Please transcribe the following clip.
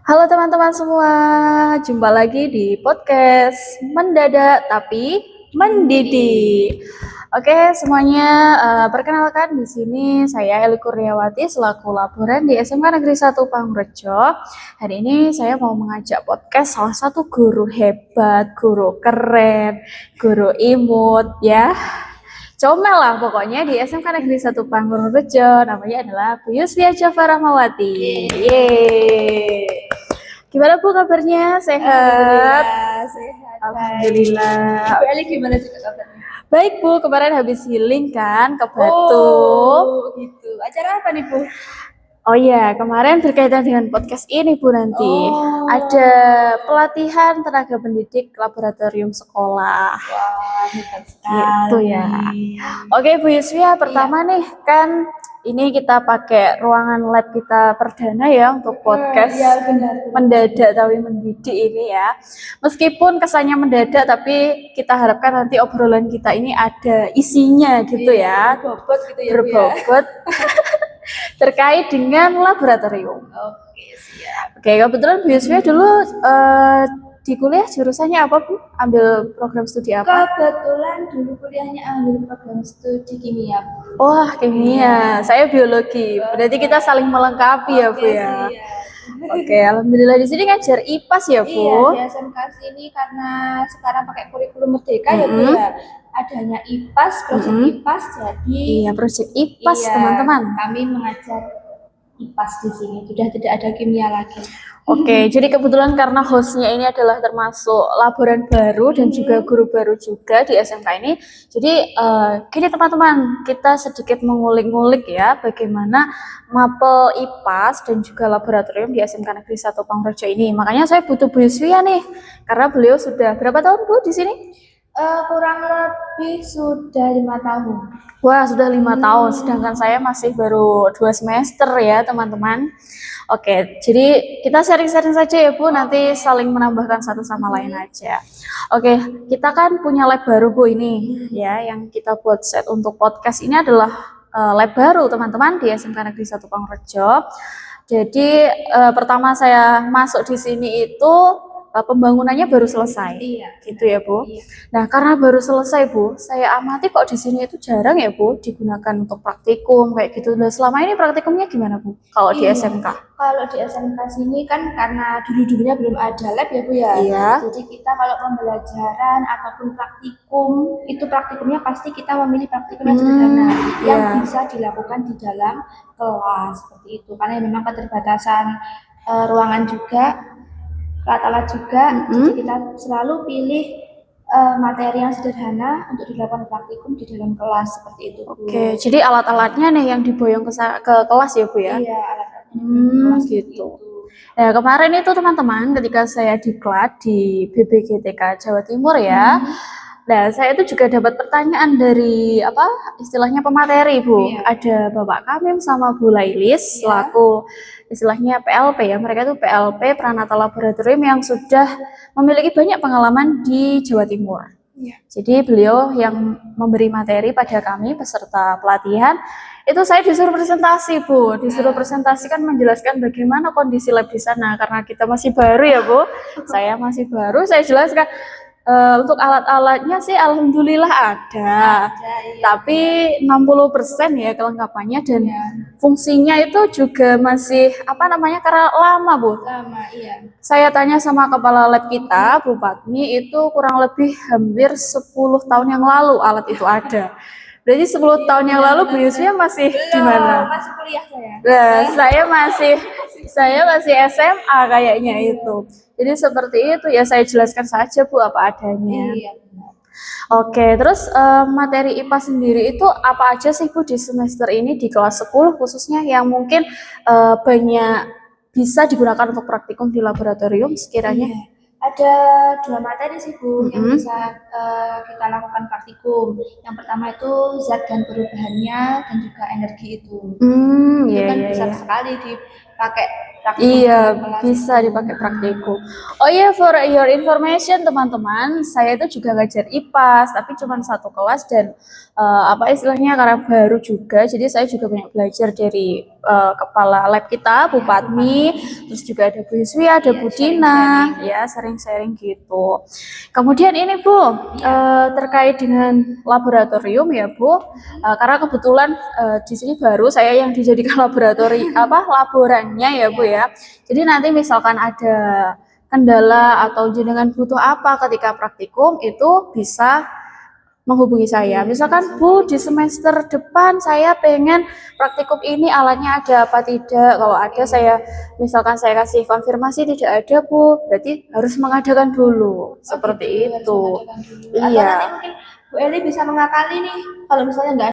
Halo teman-teman semua, jumpa lagi di podcast Mendadak Tapi Mendidik. Oke semuanya, perkenalkan di sini saya Eli Kurniawati selaku laboran di SMK Negeri 1 Pangrejo. Hari ini saya mau mengajak podcast salah satu guru hebat, guru keren, guru imut ya. Comel lah pokoknya di SMK Negeri 1 Pangrejo, namanya adalah Bu Yusfia Jafar Rahmawati. Yeay. Gimana Bu kabarnya? Sehat? Sehat. Alhamdulillah. Bu Eli gimana juga kabarnya? Baik Bu, kemarin habis healing kan ke Batu. Oh, gitu. Acara apa nih Bu? Oh iya, kemarin berkaitan dengan podcast ini Bu nanti. Oh. Ada pelatihan tenaga pendidik laboratorium sekolah. Wah, hebat sekali. Gitu ya. Oke Bu Yusfia, pertama nih kan ini kita pakai ruangan lab kita perdana ya untuk podcast Iya, benar. Mendadak Tapi Mendidik ini ya. Meskipun kesannya mendadak tapi kita harapkan nanti obrolan kita ini ada isinya gitu ya. Berbobot gitu ya Bu ya. Berbobot terkait dengan laboratorium. Oke, siap. Oke, kebetulan Bu Yusfia dulu di kuliah jurusannya apa Bu? Ambil program studi apa? Kebetulan dulu kuliahnya ambil program studi kimia. Wah, kimia. Saya biologi. Berarti kita saling melengkapi ya Bu ya. Oke, alhamdulillah di sini ngajar IPAS ya Bu. Iya, di SMK sini karena sekarang pakai kurikulum merdeka ya Bu ya. Adanya IPAS, proyek IPAS, jadi Iya, proyek IPAS teman-teman. Kami mengajar IPAS di sini, sudah tidak ada kimia lagi. Oke, jadi kebetulan karena hostnya ini adalah termasuk laboran baru dan juga guru baru juga di SMK ini. Jadi gini teman-teman, kita sedikit mengulik-ngulik ya bagaimana mapel IPAS dan juga laboratorium di SMK Negeri 1 Pangrejo ini. Makanya saya butuh Bu Yusfia nih, karena beliau sudah berapa tahun Bu di sini? Kurang lebih sudah 5 tahun. Wah, sudah 5 tahun, sedangkan saya masih baru 2 semester ya teman-teman. Oke, jadi kita sharing-sharing saja ya Bu, nanti saling menambahkan satu sama lain aja. Oke, kita kan punya lab baru Bu ini ya, yang kita buat set untuk podcast ini adalah lab baru teman-teman di SMK Negeri 1 Pangrejo. Jadi pertama saya masuk di sini itu pembangunannya baru selesai, gitu ya Bu. Nah karena baru selesai Bu, saya amati kok di sini itu jarang ya Bu digunakan untuk praktikum kayak gitu. Nah selama ini praktikumnya gimana Bu? Kalau di SMK? Kalau di SMK sini kan karena dulu-dulunya belum ada lab ya Bu ya. Iya. Jadi kita kalau pembelajaran ataupun praktikum, itu praktikumnya pasti kita memilih praktikum yang sederhana yang bisa dilakukan di dalam kelas seperti itu. Karena memang keterbatasan ruangan juga. Alat-alat juga, jadi kita selalu pilih materi yang sederhana untuk dilakukan praktikum di dalam kelas seperti itu. Oke, jadi alat-alatnya nih yang diboyong ke kelas ya Bu ya? Iya, alat-alatnya gitu. Nah kemarin itu teman-teman ketika saya diklat di BPGTK Jawa Timur ya, nah saya itu juga dapat pertanyaan dari istilahnya pemateri Bu. Ada Bapak Kamim sama Bu Lailis selaku istilahnya PLP ya. Mereka itu PLP Pranata Laboratorium yang sudah memiliki banyak pengalaman di Jawa Timur. Jadi beliau yang memberi materi pada kami peserta pelatihan. Itu saya disuruh presentasi Bu, disuruh presentasi kan menjelaskan bagaimana kondisi lab di sana karena kita masih baru ya Bu. Saya masih baru, saya jelaskan untuk alat-alatnya sih alhamdulillah ada. Tapi 60% ya kelengkapannya dan fungsinya itu juga masih karena lama Bu. Lama, iya. Saya tanya sama kepala lab kita, Bu Patmi, itu kurang lebih hampir 10 tahun yang lalu alat itu ada. Berarti 10 tahun yang lalu Bu Yusfia masih di mana? Masih kuliah saya. Nah, saya masih SMA kayaknya itu. Jadi seperti itu ya, saya jelaskan saja Bu apa adanya. Iya. Oke, terus materi IPA sendiri itu apa aja sih Bu di semester ini di kelas 10 khususnya yang mungkin banyak bisa digunakan untuk praktikum di laboratorium sekiranya? Ada 2 materi sih Bu yang bisa kita lakukan praktikum. Yang pertama itu zat dan perubahannya dan juga energi itu. Itu kan bisa sekali dipakai praktikum Iya, dalam kelas bisa itu. dipakai praktikum. Oh iya, for your information teman-teman, saya itu juga ngajar IPAS, tapi cuma satu kelas dan apa istilahnya karena baru juga, jadi saya juga banyak belajar dari kepala lab kita, Bu Patmi, terus juga ada Bu Yuswi, ada Iya, Bu Dina, sharing-sharing. ya sering-sharing gitu. Kemudian ini Bu, terkait dengan laboratorium ya Bu, karena kebetulan di sini baru saya yang dijadikan laborannya ya Bu ya. Jadi nanti misalkan ada kendala atau jenengan butuh apa ketika praktikum itu bisa menghubungi saya. Misalkan Bu di semester depan saya pengen praktikum ini alatnya ada apa tidak. Kalau ada saya misalkan saya kasih konfirmasi tidak ada Bu, berarti harus mengadakan dulu. Oh Seperti gitu, harus itu. mengadakan dulu. Atau Iya. nanti mungkin Bu Eli bisa mengakali nih, kalau misalnya nggak